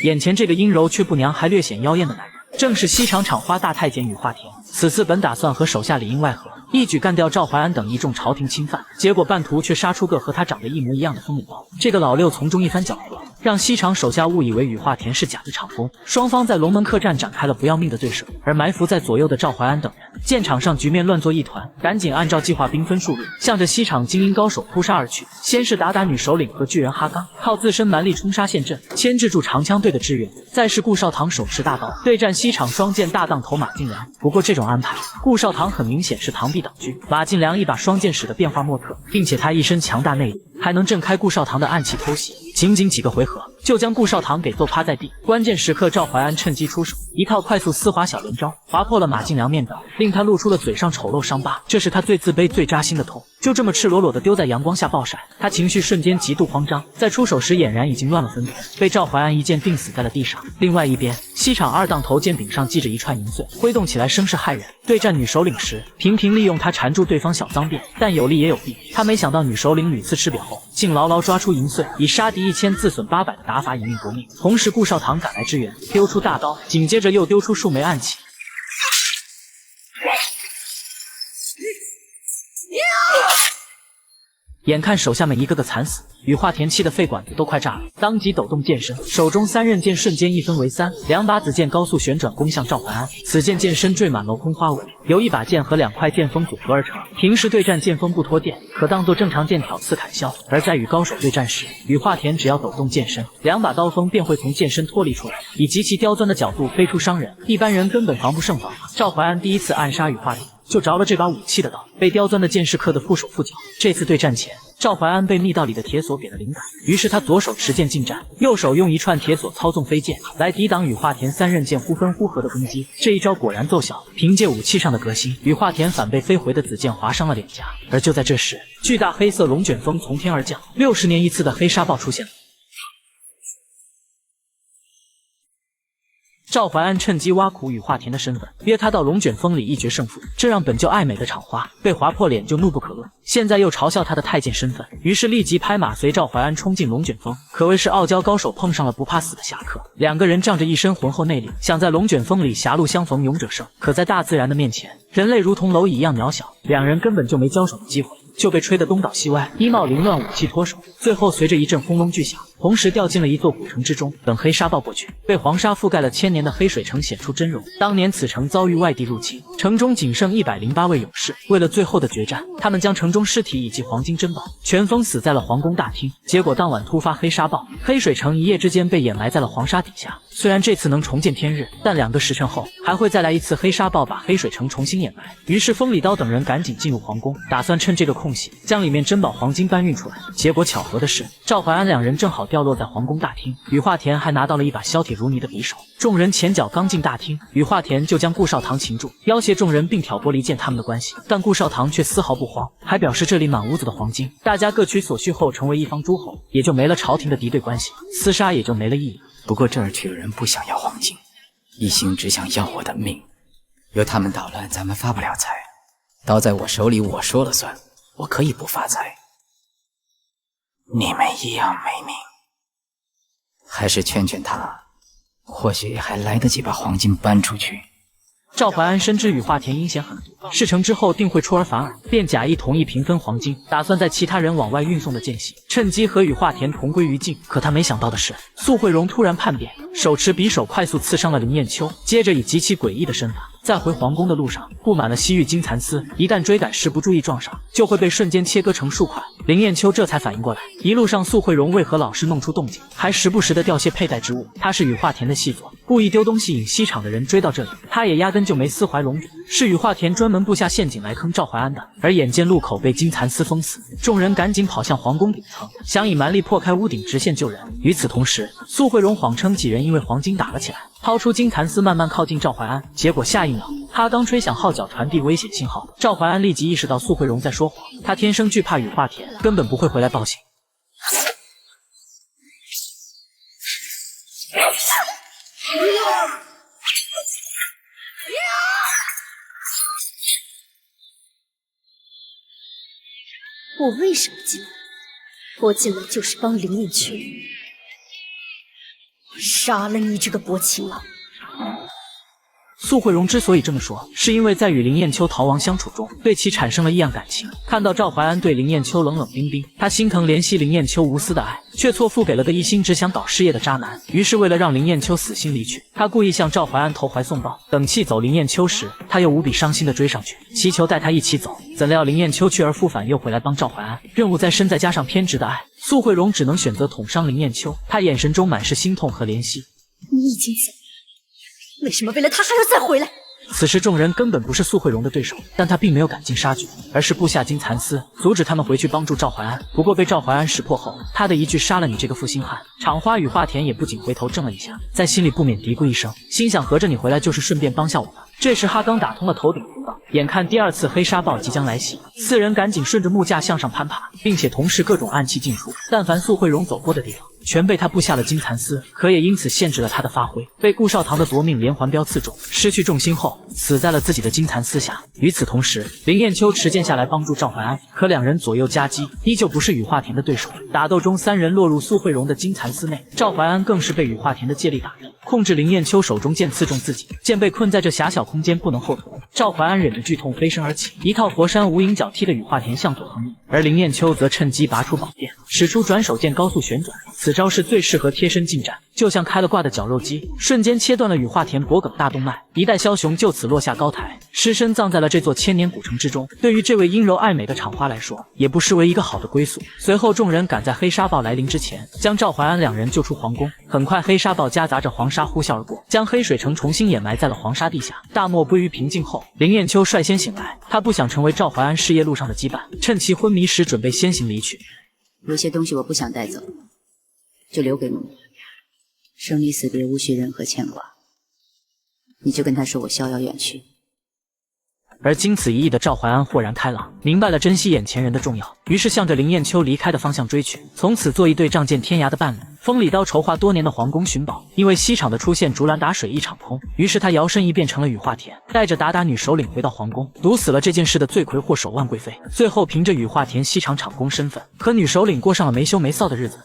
眼前这个阴柔却不娘还略显妖艳的男人，正是西厂厂花大太监羽化田。此次本打算和手下里应外合，一举干掉赵怀安等一众朝廷钦犯，结果半途却杀出个和他长得一模一样的风礼包。这个老六从中一番搅和，让西厂手下误以为羽化田是假的厂工，双方在龙门客栈展开了不要命的对射。而埋伏在左右的赵怀安等人见场上局面乱作一团，赶紧按照计划兵分数路，向着西厂精英高手扑杀而去。先是打女首领和巨人哈刚，靠自身蛮力冲杀陷阵，牵制住长枪队的支援；再是顾少棠手持大刀对战西厂双剑大当头马进良。不过这种安排，顾少棠很明显是螳臂挡车，马进良一把双剑使得变化莫测，并且他一身强大内力，还能震开顾少棠的暗器偷袭。仅仅几个回合就将顾少棠给揍趴在地。关键时刻赵怀安趁机出手，一套快速丝滑小连招划破了马进良面罩，令他露出了嘴上丑陋伤疤，这是他最自卑最扎心的痛，就这么赤裸裸的丢在阳光下暴晒。他情绪瞬间极度慌张，在出手时俨然已经乱了分寸，被赵怀安一剑定死在了地上。另外一边，西厂二当头剑柄上系着一串银穗，挥动起来声势骇人。对战女首领时，频频利用他缠住对方小脏辫，但有利也有弊。他没想到女首领屡次吃瘪后，竟牢牢抓出银穗，以杀敌1000自损800的打法以命搏命。同时顾少棠赶来支援，丢出大刀，紧接着又丢出数枚暗器。眼看手下们一个个惨死，羽化田气的肺管子都快炸了，当即抖动剑身，手中3刃剑瞬间一分为3，两把紫剑高速旋转攻向赵怀安。此剑剑身缀满镂空花纹，由一把剑和2块剑锋组合而成。平时对战剑锋不脱剑，可当作正常剑挑刺砍削；而在与高手对战时，羽化田只要抖动剑身，2把刀锋便会从剑身脱离出来，以极其刁钻的角度飞出伤人，一般人根本防不胜防。赵怀安第一次暗杀羽化田，就着了这把武器的刀，被刁钻的剑士刻得缚手缚脚。这次对战前，赵怀安被密道里的铁锁给了灵感，于是他左手持剑近战，右手用一串铁锁操纵飞剑来抵挡羽化田3刃剑忽分忽合的攻击。这一招果然奏效，凭借武器上的革新，羽化田反被飞回的紫剑划伤了脸颊。而就在这时，巨大黑色龙卷风从天而降，60年一次的黑沙暴出现了。赵怀安趁机挖苦羽化田的身份，约他到龙卷风里一决胜负，这让本就爱美的厂花被划破脸就怒不可遏，现在又嘲笑他的太监身份，于是立即拍马随赵怀安冲进龙卷风，可谓是傲娇高手碰上了不怕死的侠客。两个人仗着一身浑厚内力，想在龙卷风里狭路相逢勇者胜，可在大自然的面前，人类如同蝼蚁一样渺小，两人根本就没交手的机会，就被吹得东倒西歪，衣帽凌乱，武器脱手，最后随着一阵轰隆巨响，同时掉进了一座古城之中。等黑沙暴过去，被黄沙覆盖了1000年的黑水城显出真容。当年此城遭遇外地入侵，城中仅剩108位勇士，为了最后的决战，他们将城中尸体以及黄金珍宝全封死在了皇宫大厅。结果当晚突发黑沙暴，黑水城一夜之间被掩埋在了黄沙底下。虽然这次能重见天日，但2个时辰后还会再来一次黑沙暴，把黑水城重新掩埋。于是风里刀等人赶紧进入皇宫，打算趁这个空隙将里面珍宝黄金搬运出来。结果巧合的是，赵怀安2人正好掉落在皇宫大厅，羽化田还拿到了一把削铁如泥的匕首。众人前脚刚进大厅，羽化田就将顾少棠擒住，要挟众人并挑拨离间他们的关系。但顾少棠却丝毫不慌，还表示这里满屋子的黄金，大家各取所需后成为一方诸侯，也就没了朝廷的敌对关系，厮杀也就没了意义。不过这儿却有人不想要黄金，一心只想要我的命，由他们捣乱，咱们发不了财。刀在我手里，我说了算，我可以不发财。你们一样没命，还是劝劝他，或许还来得及把黄金搬出去。赵怀安深知羽化田阴险狠毒，事成之后定会出尔反尔，便假意同意平分黄金，打算在其他人往外运送的间隙，趁机和羽化田同归于尽。可他没想到的是，苏慧荣突然叛变，手持匕首快速刺伤了林彦秋，接着以极其诡异的身法，在回皇宫的路上布满了西域金蚕丝，一旦追赶时不注意撞上，就会被瞬间切割成数块。林彦秋这才反应过来，一路上苏慧荣为何老是弄出动静，还时不时的掉些佩戴之物，他是羽化田的细作，故意丢东西引西厂的人追到这里，他也压根就没私怀龙主，是羽化田专门布下陷阱来坑赵怀安的。而眼见路口被金蚕丝封死，众人赶紧跑向皇宫顶层，想以蛮力破开屋顶直线救人。与此同时，苏慧荣谎称几人因为黄金打了起来，掏出金蚕丝慢慢靠近赵怀安，结果下一秒他刚吹响号角传递危险信号，赵怀安立即意识到苏慧荣在说谎，他天生惧怕羽化田，根本不会回来报信。我为什么进来？我进来就是帮林彦秋。我杀了你这个薄情郎！苏慧荣之所以这么说，是因为在与林彦秋逃亡相处中，对其产生了异样感情。看到赵怀安对林彦秋冷冷冰冰，他心疼怜惜林彦秋无私的爱，却错付给了个一心只想搞事业的渣男。于是为了让林彦秋死心离去，他故意向赵怀安投怀送抱。等气走林彦秋时，他又无比伤心地追上去，祈求带他一起走。怎料林彦秋去而复返，又回来帮赵怀安。任务在身，再加上偏执的爱，苏慧荣只能选择捅伤林彦秋。他眼神中满是心痛和怜惜。你已经走了，为什么为了他还要再回来？此时众人根本不是苏慧荣的对手，但他并没有赶尽杀绝，而是布下金蚕丝，阻止他们回去帮助赵怀安。不过被赵怀安识破后，他的一句杀了你这个负心汉，厂花与华田也不仅回头怔了一下，在心里不免嘀咕一声，心想合着你回来就是顺便帮下我们。这时哈刚打通了头顶风暴，眼看第二次黑沙暴即将来袭，四人赶紧顺着木架向上攀爬，并且同时各种暗器进出，但凡苏慧荣走过的地方，全被他布下了金蚕丝，可也因此限制了他的发挥，被顾少棠的夺命连环镖刺中，失去重心后死在了自己的金蚕丝下。与此同时，林彦秋持剑下来帮助赵怀安，可两人左右夹击，依旧不是羽化田的对手。打斗中，三人落入苏慧荣的金蚕丝内，赵怀安更是被羽化田的借力打中，控制林彦秋手中剑刺中自己，剑被困在这狭小空间不能后退。赵怀安忍着剧痛飞身而起，一套佛山无影脚踢的羽化田向左横移，而林彦秋则趁机拔出宝剑，使出转手剑高速旋转。此招是最适合贴身近战，就像开了挂的绞肉机，瞬间切断了羽化田脖颈大动脉。一代枭雄就此落下高台，尸身葬在了这座千年古城之中。对于这位阴柔爱美的厂花来说，也不失为一个好的归宿。随后众人赶在黑沙暴来临之前，将赵怀安两人救出皇宫。很快黑沙暴夹杂着黄沙呼啸而过，将黑水城重新掩埋在了黄沙地下。大漠归于平静后，林彦秋率先醒来，他不想成为赵怀安事业路上的羁绊，趁其昏迷时准备先行离去。有些东西我不想带走，就留给你。生离死别无需任何牵挂，你就跟他说我逍遥远去。而经此一役的赵怀安豁然开朗，明白了珍惜眼前人的重要，于是向着林彦秋离开的方向追去，从此做一对仗剑天涯的伴侣。风里刀筹划多年的皇宫寻宝，因为西厂的出现竹篮打水一场空，于是他摇身一变成了羽化田，带着鞑靼女首领回到皇宫，毒死了这件事的罪魁祸首万贵妃。最后凭着羽化田西厂厂工身份，和女首领过上了没羞没臊的日子。